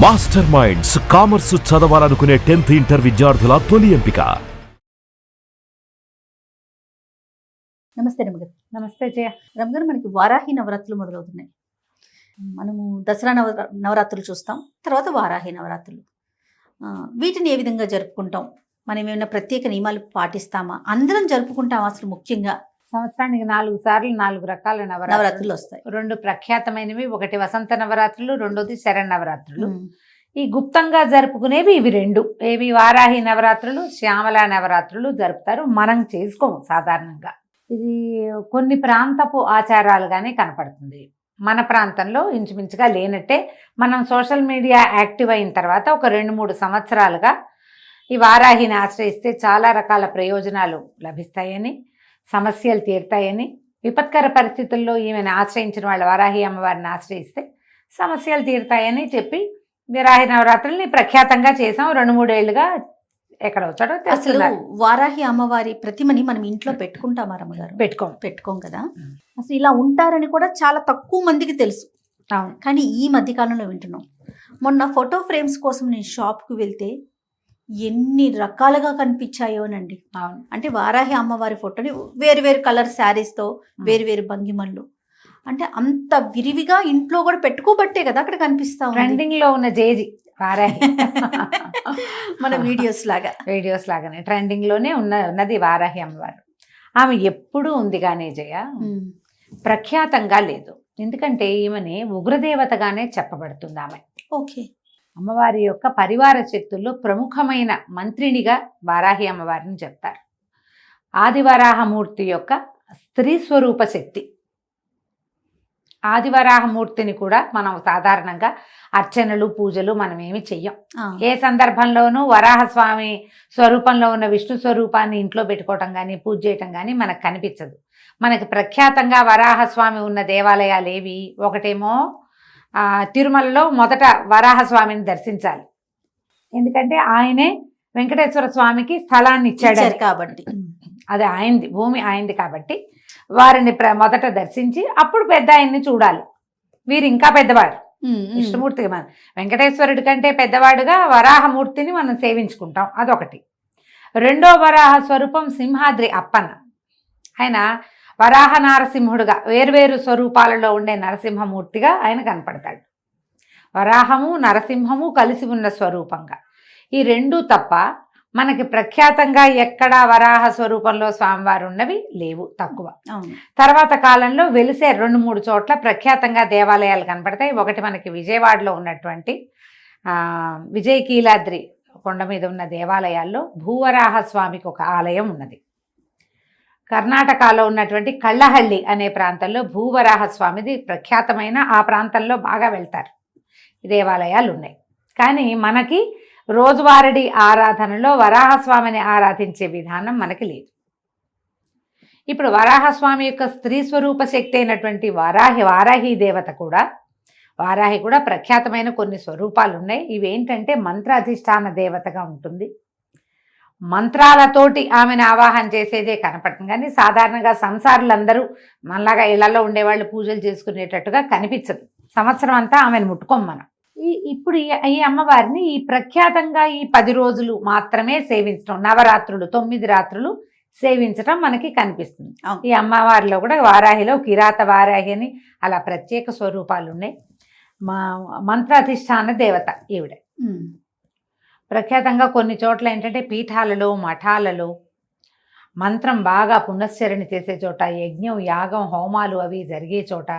Master minds commerce చదవాలనుకునే 10th inter విద్యార్థుల తొలి ఎంపిక. నమస్తే రమగారు. నమస్తే జయ. రమగారు, మనకి వారాహి నవరాత్రులు మొదలవుతున్నాయి. మనము దసరా నవరాత్రులు చూస్తాం, తర్వాత వారాహి నవరాత్రులు. వీటిని ఏ విధంగా జరుపుకుంటాం? మనం ఏమైనా ప్రత్యేక నియమాలు పాటిస్తామా? అందరం జరుపుకుంటాం? అసలు ముఖ్యంగా సంవత్సరానికి 4 సార్లు 4 రకాల నవరాత్రులు వస్తాయి. 2 ప్రఖ్యాతమైనవి, ఒకటి వసంత నవరాత్రులు, రెండోది శరన్నవరాత్రులు. ఈ గుప్తంగా జరుపుకునేవి ఇవి 2. ఏవి? వారాహి నవరాత్రులు, శ్యామల నవరాత్రులు జరుపుతారు. మనం చేసుకోము సాధారణంగా. ఇది కొన్ని ప్రాంతపు ఆచారాలుగానే కనపడుతుంది. మన ప్రాంతంలో ఇంచుమించుగా లేనట్టే. మనం సోషల్ మీడియా యాక్టివ్ అయిన తర్వాత ఒక 2-3 సంవత్సరాలుగా ఈ వారాహిని ఆశ్రయిస్తే చాలా రకాల ప్రయోజనాలు లభిస్తాయని, సమస్యలు తీరుతాయని, విపత్కర పరిస్థితుల్లో ఈమెను ఆశ్రయించిన వాళ్ళ వారాహి అమ్మవారిని ఆశ్రయిస్తే సమస్యలు తీరుతాయని చెప్పి వారాహి నవరాత్రుల్ని ప్రఖ్యాతంగా చేసాం. 2-3 ఏళ్లుగా ఎక్కడ వచ్చాడో అసలు వారాహి అమ్మవారి ప్రతిమని మనం ఇంట్లో పెట్టుకుంటామా రమ్మగారు? పెట్టుకోం కదా. అసలు ఇలా ఉంటారని కూడా చాలా తక్కువ మందికి తెలుసు. అవును. కానీ ఈ మధ్యకాలంలో వింటున్నాం. మొన్న ఫోటో ఫ్రేమ్స్ కోసం నేను షాప్కి వెళ్తే ఎన్ని రకాలుగా కనిపించాయోనండి. అవును. అంటే వారాహి అమ్మవారి ఫోటోని వేరు వేరు కలర్ శారీస్తో, వేరు వేరు భంగిమల్లో, అంటే అంత విరివిగా ఇంట్లో కూడా పెట్టుకోబట్టే కదా అక్కడ కనిపిస్తాం. ట్రెండింగ్ లో ఉన్న జేజీ వారాహి మన వీడియోస్ లాగానే ట్రెండింగ్ లోనే ఉన్నది వారాహి అమ్మవారు. ఆమె ఎప్పుడూ ఉంది కానీ జయ, ప్రఖ్యాతంగా లేదు. ఎందుకంటే ఈమెని ఉగ్రదేవతగానే చెప్పబడుతుంది ఆమె. ఓకే. అమ్మవారి యొక్క పరివార శక్తుల్లో ప్రముఖమైన మంత్రినిగా వారాహి అమ్మవారిని చెప్తారు. ఆదివరాహమూర్తి యొక్క స్త్రీ స్వరూప శక్తి. ఆదివరాహమూర్తిని కూడా మనం సాధారణంగా అర్చనలు, పూజలు మనం ఏమి చెయ్యం. ఏ సందర్భంలోనూ వరాహస్వామి స్వరూపంలో ఉన్న విష్ణు స్వరూపాన్ని ఇంట్లో పెట్టుకోవటం కానీ, పూజ చేయటం కానీ మనకు కనిపించదు. మనకి ప్రఖ్యాతంగా వరాహస్వామి ఉన్న దేవాలయాలు ఏవి? ఒకటేమో తిరుమలలో మొదట వరాహస్వామిని దర్శించాలి. ఎందుకంటే ఆయనే వెంకటేశ్వర స్వామికి స్థలాన్ని ఇచ్చాడు కాబట్టి, అది ఆయనది, భూమి ఆయనది కాబట్టి వారిని మొదట దర్శించి అప్పుడు పెద్ద ఆయన్ని చూడాలి. వీరు ఇంకా పెద్దవాడు, విష్ణుమూర్తికి. మనం వెంకటేశ్వరుడి కంటే పెద్దవాడుగా వరాహమూర్తిని మనం సేవించుకుంటాం. అదొకటి. రెండో వరాహ స్వరూపం సింహాద్రి అప్పన్న. ఆయన వరాహ నారసింహుడుగా వేర్వేరు స్వరూపాలలో ఉండే నరసింహమూర్తిగా ఆయన కనపడతాడు. వరాహము నరసింహము కలిసి ఉన్న స్వరూపంగా. ఈ 2 తప్ప మనకి ప్రఖ్యాతంగా ఎక్కడా వరాహ స్వరూపంలో స్వామివారు ఉన్నవి లేవు, తక్కువ. తర్వాత కాలంలో వెలిసే 2-3 చోట్ల ప్రఖ్యాతంగా దేవాలయాలు కనపడతాయి. ఒకటి మనకి విజయవాడలో ఉన్నటువంటి విజయకీలాద్రి కొండ మీద ఉన్న దేవాలయాల్లో భూవరాహ స్వామికి ఒక ఆలయం ఉన్నది. కర్ణాటకలో ఉన్నటువంటి కళ్ళహల్లి అనే ప్రాంతంలో భూవరాహ స్వామిది ప్రఖ్యాతమైన, ఆ ప్రాంతంలో బాగా వెళ్తారు. దేవాలయాలు ఉన్నాయి. కానీ మనకి రోజువారీ ఆరాధనలో వరాహస్వామిని ఆరాధించే విధానం మనకి లేదు. ఇప్పుడు వరాహస్వామి యొక్క స్త్రీ స్వరూప శక్తి అయినటువంటి వారాహి దేవత కూడా, వారాహి కూడా ప్రఖ్యాతమైన కొన్ని స్వరూపాలు ఉన్నాయి. ఇవేంటంటే మంత్రాధిష్టాన దేవతగా ఉంటుంది. మంత్రాలతోటి ఆమెను ఆవాహన చేసేదే కనపడుతుంది. కానీ సాధారణంగా సంసారులందరూ మనలాగా ఇళ్లలో ఉండేవాళ్ళు పూజలు చేసుకునేటట్టుగా కనిపించదు. సంవత్సరం అంతా ఆమెను ముట్టుకోం మనం. ఇప్పుడు ఈ అమ్మవారిని ఈ ప్రఖ్యాతంగా ఈ 10 రోజులు మాత్రమే సేవించడం, నవరాత్రులు 9 రాత్రులు సేవించడం మనకి kaniపిస్తుంది. ఈ అమ్మవారిలో కూడా వారాహిలో కిరాత వారాహి అని అలా ప్రత్యేక స్వరూపాలు ఉన్నాయి. మంత్రాధిష్టాన దేవత ఈవిడ. ప్రఖ్యాతంగా కొన్ని చోట్ల ఏంటంటే పీఠాలలో, మఠాలలో మంత్రం బాగా పునశ్చరణ చేసే చోట, యజ్ఞం, యాగం, హోమాలు అవి జరిగే చోట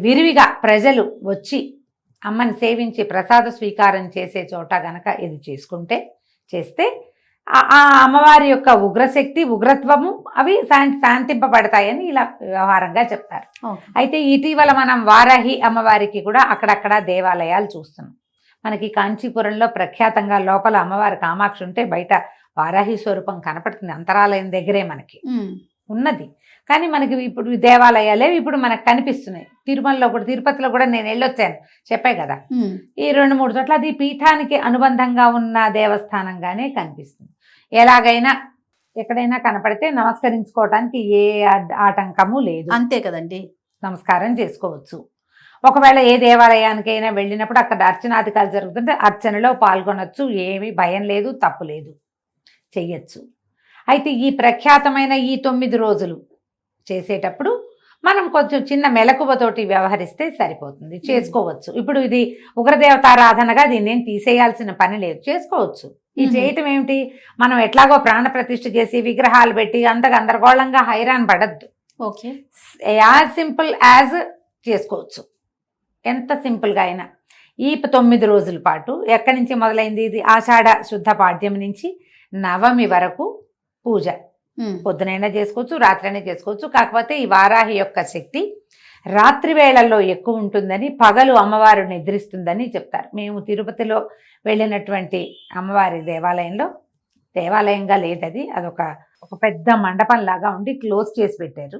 విరివిగా ప్రజలు వచ్చి అమ్మని సేవించి ప్రసాద స్వీకారం చేసే చోట గనక ఇది చేస్తే ఆ అమ్మవారి యొక్క ఉగ్రశక్తి, ఉగ్రత్వము అవి శాంతింపబడతాయని ఇలా వ్యవహారంగా చెప్తారు. అయితే ఇటీవల మనం వారాహి అమ్మవారికి కూడా అక్కడక్కడ దేవాలయాలు చూస్తున్నాం. మనకి కాంచీపురంలో ప్రఖ్యాతంగా లోపల అమ్మవారి కామాక్షి ఉంటే బయట వారాహి స్వరూపం కనపడుతుంది. అంతరాలయం దగ్గరే మనకి ఉన్నది. కానీ మనకి ఇప్పుడు దేవాలయాలే ఇప్పుడు మనకు కనిపిస్తున్నాయి. తిరుమలలో కూడా, తిరుపతిలో కూడా నేను వెళ్ళొచ్చాను, చెప్పాయి కదా. ఈ 2-3 చోట్ల అది పీఠానికి అనుబంధంగా ఉన్న దేవస్థానంగానే కనిపిస్తుంది. ఎలాగైనా ఎక్కడైనా కనపడితే నమస్కరించుకోవటానికి ఏ ఆటంకము లేదు. అంతే కదండి, నమస్కారం చేసుకోవచ్చు. ఒకవేళ ఏ దేవాలయానికైనా వెళ్ళినప్పుడు అక్కడ అర్చనాధికారులు జరుగుతుంటే అర్చనలో పాల్గొనొచ్చు, ఏమీ భయం లేదు, తప్పు లేదు, చెయ్యొచ్చు. అయితే ఈ ప్రఖ్యాతమైన ఈ 9 రోజులు చేసేటప్పుడు మనం కొంచెం చిన్న మెలకువతోటి వ్యవహరిస్తే సరిపోతుంది, చేసుకోవచ్చు. ఇప్పుడు ఇది ఉగ్రదేవతారాధనగా దీన్ని ఏం తీసేయాల్సిన పని లేదు, చేసుకోవచ్చు. ఈ చేయటం ఏమిటి, మనం ఎట్లాగో ప్రాణ ప్రతిష్ఠ చేసి విగ్రహాలు పెట్టి అంత గందరగోళంగా హైరాన్ పడద్దు. ఓకే, యాజ్ సింపుల్ యాజ్ చేసుకోవచ్చు, ఎంత సింపుల్గా అయినా. ఈ 9 రోజుల పాటు ఎక్కడి నుంచి మొదలైంది, ఇది ఆషాఢ శుద్ధ పాడ్యం నుంచి నవమి వరకు పూజ. పొద్దునైనా చేసుకోవచ్చు, రాత్రైనా చేసుకోవచ్చు. కాకపోతే ఈ వారాహి యొక్క శక్తి రాత్రి వేళల్లో ఎక్కువ ఉంటుందని, పగలు అమ్మవారు నిద్రిస్తుందని చెప్తారు. మేము తిరుపతిలో వెళ్ళినటువంటి అమ్మవారి దేవాలయంగా లేదది, అదొక పెద్ద మండపం లాగా ఉండి క్లోజ్ చేసి పెట్టారు.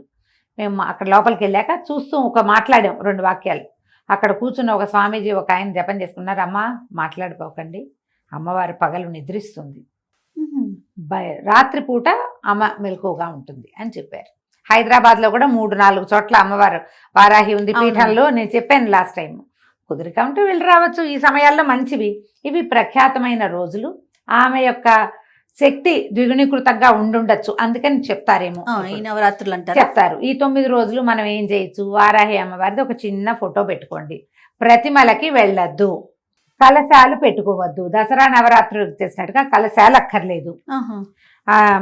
మేము అక్కడ లోపలికి వెళ్ళాక చూస్తూ మాట్లాడాం 2 వాక్యాలు. అక్కడ కూర్చున్న ఒక స్వామీజీ ఒక ఆయన జపం చేసుకున్నారు. అమ్మ మాట్లాడిపోకండి, అమ్మవారు పగలు నిద్రిస్తుంది, రాత్రిపూట అమ్మ మెలకువగా ఉంటుంది అని చెప్పారు. హైదరాబాద్లో కూడా 3-4 చోట్ల అమ్మవారు వారాహి ఉంది పీఠంలో. నేను చెప్పాను లాస్ట్ టైం, కుదిరిక ఉంటే వెళ్ళి రావచ్చు. ఈ సమయాల్లో మంచివి. ఇవి ప్రఖ్యాతమైన రోజులు. ఆమె యొక్క శక్తి ద్విగుణీకృతంగా ఉండుండొచ్చు, అందుకని చెప్తారేమో ఈ నవరాత్రులు అంటారు. చెప్తారు. ఈ 9 రోజులు మనం ఏం చేయొచ్చు, వారాహి అమ్మవారిది ఒక చిన్న ఫోటో పెట్టుకోండి. ప్రతిమలకి వెళ్ళొద్దు, కలశాలు పెట్టుకోవద్దు. దసరా నవరాత్రులు చేసినట్టుగా కలశాలు అక్కర్లేదు.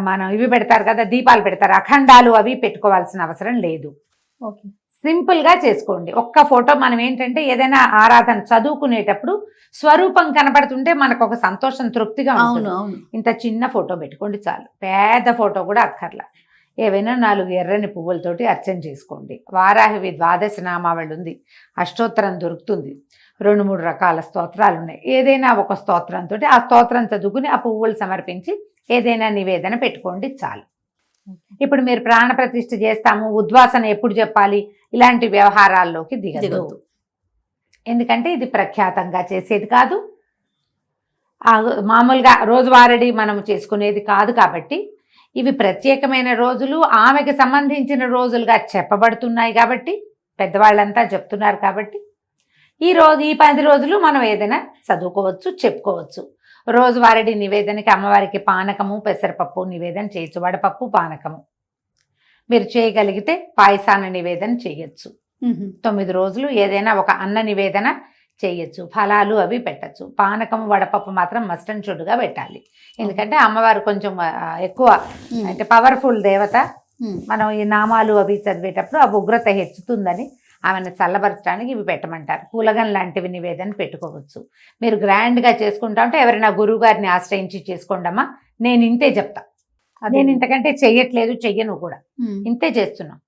మనం ఇవి పెడతారు కదా, దీపాలు పెడతారు, అఖండాలు అవి పెట్టుకోవాల్సిన అవసరం లేదు. ఓకే, సింపుల్గా చేసుకోండి. ఒక్క ఫోటో. మనం ఏంటంటే ఏదైనా ఆరాధన చదువుకునేటప్పుడు స్వరూపం కనపడుతుంటే మనకు ఒక సంతోషం, తృప్తిగా ఉంటుంది. ఇంత చిన్న ఫోటో పెట్టుకోండి చాలు, పెద్ద ఫోటో కూడా అక్కర్లా. ఏవైనా 4 ఎర్రని పువ్వులతోటి అర్చన చేసుకోండి. వారాహివి 12 నామావళి ఉంది, అష్టోత్తరం దొరుకుతుంది, 2-3 రకాల స్తోత్రాలు ఉన్నాయి. ఏదైనా ఒక స్తోత్రంతో ఆ స్తోత్రం చదువుకుని ఆ పువ్వులు సమర్పించి ఏదైనా నివేదన పెట్టుకోండి చాలు. ఇప్పుడు మీరు ప్రాణ ప్రతిష్ఠ చేస్తాము, ఉద్వాసన ఎప్పుడు చెప్పాలి, ఇలాంటి వ్యవహారాల్లోకి దిగదు. ఎందుకంటే ఇది ప్రఖ్యాతంగా చేసేది కాదు, మామూలుగా రోజువారీ మనం చేసుకునేది కాదు. కాబట్టి ఇవి ప్రత్యేకమైన రోజులు, ఆమెకి సంబంధించిన రోజులుగా చెప్పబడుతున్నాయి. కాబట్టి పెద్దవాళ్ళంతా చెప్తున్నారు. కాబట్టి ఈ 10 రోజులు మనం ఏదైనా చదువుకోవచ్చు, చెప్పుకోవచ్చు. రోజువారీ నివేదనకి అమ్మవారికి పానకము, పెసరపప్పు నివేదన చేయొచ్చు, వడపప్పు, పానకము. మీరు చేయగలిగితే పాయసాన నివేదన చేయొచ్చు. 9 రోజులు ఏదైనా ఒక అన్న నివేదన చేయొచ్చు, ఫలాలు అవి పెట్టచ్చు. పానకము, వడపప్పు మాత్రం మస్ట్ అండ్ షుడ్గా పెట్టాలి. ఎందుకంటే అమ్మవారు కొంచెం ఎక్కువ అంటే పవర్ఫుల్ దేవత. మనం ఈ నామాలు అవి చదివేటప్పుడు ఆ ఉగ్రత హెచ్చుతుందని ఆమెను చల్లబరచడానికి ఇవి పెట్టమంటారు. పూలగన్ లాంటివి నివేదన పెట్టుకోవచ్చు. మీరు గ్రాండ్గా చేసుకుంటా ఉంటే ఎవరైనా గురువు గారిని ఆశ్రయించి చేసుకోండమ్మా, నేను ఇంతే చెప్తా, నేను ఇంతకంటే చెయ్యట్లేదు, చెయ్యను కూడా, ఇంతే చేస్తున్నాం.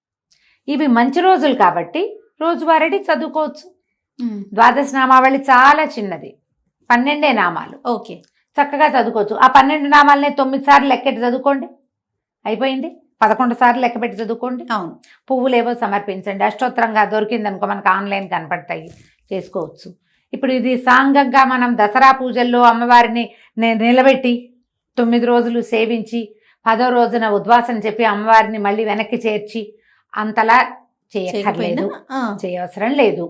ఇవి మంచి రోజులు కాబట్టి రోజువారీ చదువుకోవచ్చు. 12 నామావళి చాలా చిన్నది, 12 నామాలు. ఓకే, చక్కగా చదువుకోవచ్చు. ఆ 12 నామాలనే 9 సార్లు లెక్కెట్టి చదువుకోండి, అయిపోయింది. 11 సార్లు లెక్క పెట్టి చదువుకోండి. అవును, పువ్వులేవో సమర్పించండి. అష్టోత్తరంగా దొరికిందనుకో మనకు ఆన్లైన్ కనపడతాయి, చేసుకోవచ్చు. ఇప్పుడు ఇది సాంగంగా మనం దసరా పూజల్లో అమ్మవారిని నిలబెట్టి 9 రోజులు సేవించి 10వ రోజున ఉద్వాసన చెప్పి అమ్మవారిని మళ్ళీ వెనక్కి చేర్చి అంతలా చేయక్కర్లేదు, చేయవసరం లేదు.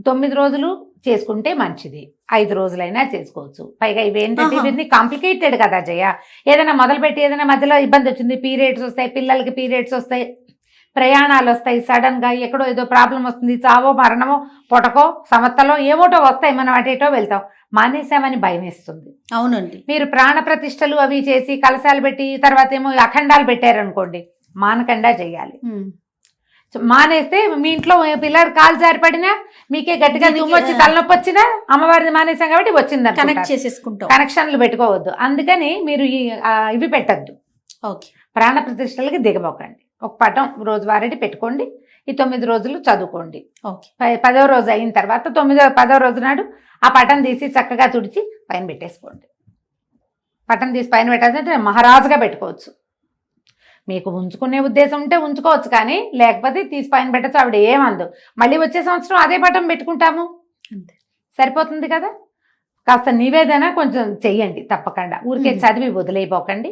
9 రోజులు చేసుకుంటే మంచిది, 5 రోజులైనా చేసుకోవచ్చు. పైగా ఇవేంటంటే ఇవన్నీ కాంప్లికేటెడ్ కదా జయ. ఏదైనా మొదలుపెట్టి ఏదైనా మధ్యలో ఇబ్బంది వచ్చింది, పీరియడ్స్ వస్తాయి, పిల్లలకి పీరియడ్స్ వస్తాయి, ప్రయాణాలు వస్తాయి, సడన్గా ఎక్కడో ఏదో ప్రాబ్లం వస్తుంది, చావో మరణమో పొటకో సమత్తలో ఏమోటో వస్తాయి, మనం అటేటో వెళ్తాం, మానేసామని భయం వేస్తుంది. అవునండి. మీరు ప్రాణ ప్రతిష్టలు అవి చేసి కలశాలు పెట్టి తర్వాత ఏమో అఖండాలు పెట్టారనుకోండి, మానకుండా చేయాలి. మానేస్తే మీ ఇంట్లో పిల్లలు కాలు జారిపడినా, మీకే గట్టిగా దుమ్మొచ్చి తలనొప్పి వచ్చినా అమ్మవారిని మానేసాం కాబట్టి వచ్చింది, కనెక్ట్ చేసేసుకుంటాం. కనెక్షన్లు పెట్టుకోవద్దు. అందుకని మీరు ఇవి పెట్టద్దు, ఓకే, ప్రాణ ప్రతిష్టలకి దిగబోకండి. ఒక పటం రోజువారీ పెట్టుకోండి. ఈ 9 రోజులు చదువుకోండి. ఓకే, 10వ రోజు అయిన తర్వాత 10వ రోజు నాడు ఆ పటం తీసి చక్కగా తుడిచి పైన పెట్టేసుకోండి. పటం తీసి పైన పెట్టాలంటే మహారాజుగా పెట్టుకోవచ్చు. మీకు ఉంచుకునే ఉద్దేశం ఉంటే ఉంచుకోవచ్చు, కానీ లేకపోతే తీసి పైన పెట్టచ్చు, ఆవిడ ఏమందు. మళ్ళీ వచ్చే సంవత్సరం అదే పటం పెట్టుకుంటాము, అంతే, సరిపోతుంది కదా. కాస్త నివేదన కొంచెం చెయ్యండి తప్పకుండా, ఊరికే చదివి వదిలేయపోకండి.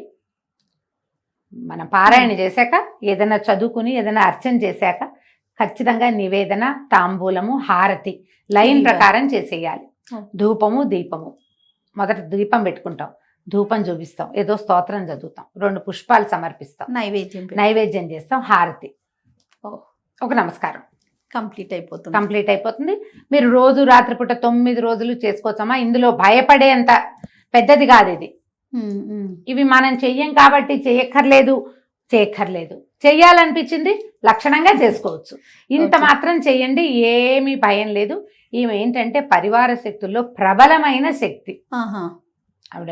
మనం పారాయణ చేశాక ఏదైనా చదువుకుని ఏదైనా అర్చన చేశాక ఖచ్చితంగా నివేదన, తాంబూలము, హారతి లైన్ ప్రకారం చేసేయాలి. ధూపము, దీపము. మొదట దీపం పెట్టుకుంటాం, ధూపం చూపిస్తాం, ఏదో స్తోత్రం చదువుతాం, 2 పుష్పాలు సమర్పిస్తాం, నైవేద్యం చేస్తాం, హారతి, ఒక నమస్కారం, కంప్లీట్ అయిపోతుంది. మీరు రోజు రాత్రిపూట 9 రోజులు చేసుకోవచ్చమ్మా. ఇందులో భయపడేంత పెద్దది కాదు ఇది. ఇవి మనం చెయ్యం కాబట్టి చేయక్కర్లేదు, చెయ్యాలనిపించింది లక్షణంగా చేసుకోవచ్చు. ఇంత మాత్రం చెయ్యండి, ఏమీ భయం లేదు. ఈమె ఏంటంటే పరివార శక్తుల్లో ప్రబలమైన శక్తి. ఆవిడ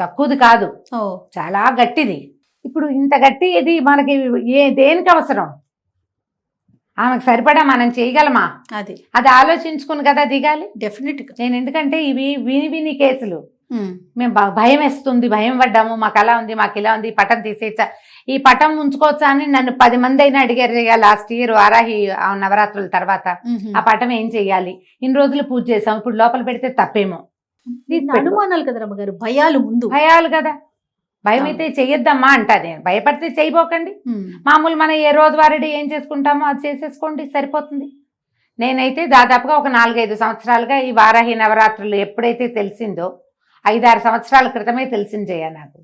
తక్కువది కాదు, చాలా గట్టిది. ఇప్పుడు ఇంత గట్టి ఇది మనకి దేనికి అవసరం? ఆమెకు సరిపడా మనం చేయగలమా? అది ఆలోచించుకుని కదా దిగాలి. డెఫినెట్గా. నేను ఎందుకంటే ఇవి విని కేసులు మేము భయం వేస్తుంది, భయం పడ్డాము, మాకు అలా ఉంది, మాకు ఇలా ఉంది, పటం తీసేచ్చా, ఈ పటం ఉంచుకోవచ్చా అని నన్ను 10 మంది అయినా అడిగారు. లాస్ట్ ఇయర్ వారాహి నవరాత్రుల తర్వాత ఆ పటం ఏం చెయ్యాలి, ఇన్ని రోజులు పూజ చేసాం, ఇప్పుడు లోపల పెడితే తప్పేమో. అనుమానాలు కదా రమ్మగారు, భయాలు కదా. భయం అయితే చెయ్యొద్దమ్మా అంటారు. భయపడితే చేయబోకండి. మామూలు మనం ఏ రోజువారీ ఏం చేసుకుంటామో అది చేసేసుకోండి, సరిపోతుంది. నేనైతే దాదాపుగా ఒక 4-5 సంవత్సరాలుగా ఈ వారాహి నవరాత్రులు ఎప్పుడైతే తెలిసిందో, 5-6 సంవత్సరాల క్రితమే తెలిసింది జయ నాకు.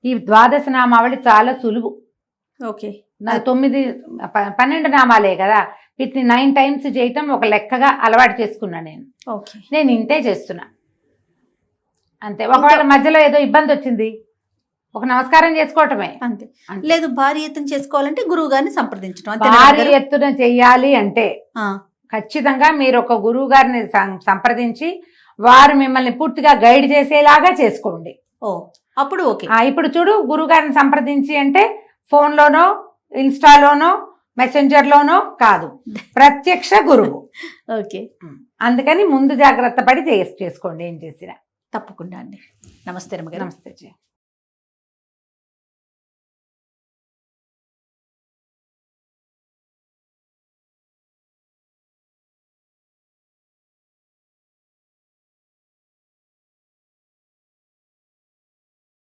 ఈ ద్వాదశ నామావళి చాలా సులువు. 12 నామాలే కదా, వీటిని 9 టైమ్స్ చేయటం ఒక లెక్కగా అలవాటు చేసుకున్నా నేను ఇంతే చేస్తున్నా అంతే. ఒకవేళ మధ్యలో ఏదో ఇబ్బంది వచ్చింది, ఒక నమస్కారం చేసుకోవటమే అంతే. లేదు భారీ ఎత్తున చేసుకోవాలంటే గురువు గారిని సంప్రదించడం. భారీ ఎత్తున చెయ్యాలి అంటే ఖచ్చితంగా మీరు ఒక గురువు గారిని సంప్రదించి వారు మిమ్మల్ని పూర్తిగా గైడ్ చేసేలాగా చేసుకోండి. అప్పుడు ఓకే. ఇప్పుడు చూడు, గురువు గారిని సంప్రదించి అంటే ఫోన్లోనో, ఇన్స్టాలోనో, మెసెంజర్లోనో కాదు, ప్రత్యక్ష గురువు. ఓకే. అందుకని ముందు జాగ్రత్త పడి చేసుకోండి ఏం చేసినా. తప్పకుండా అండి. నమస్తే రమ్మగారు. నమస్తే.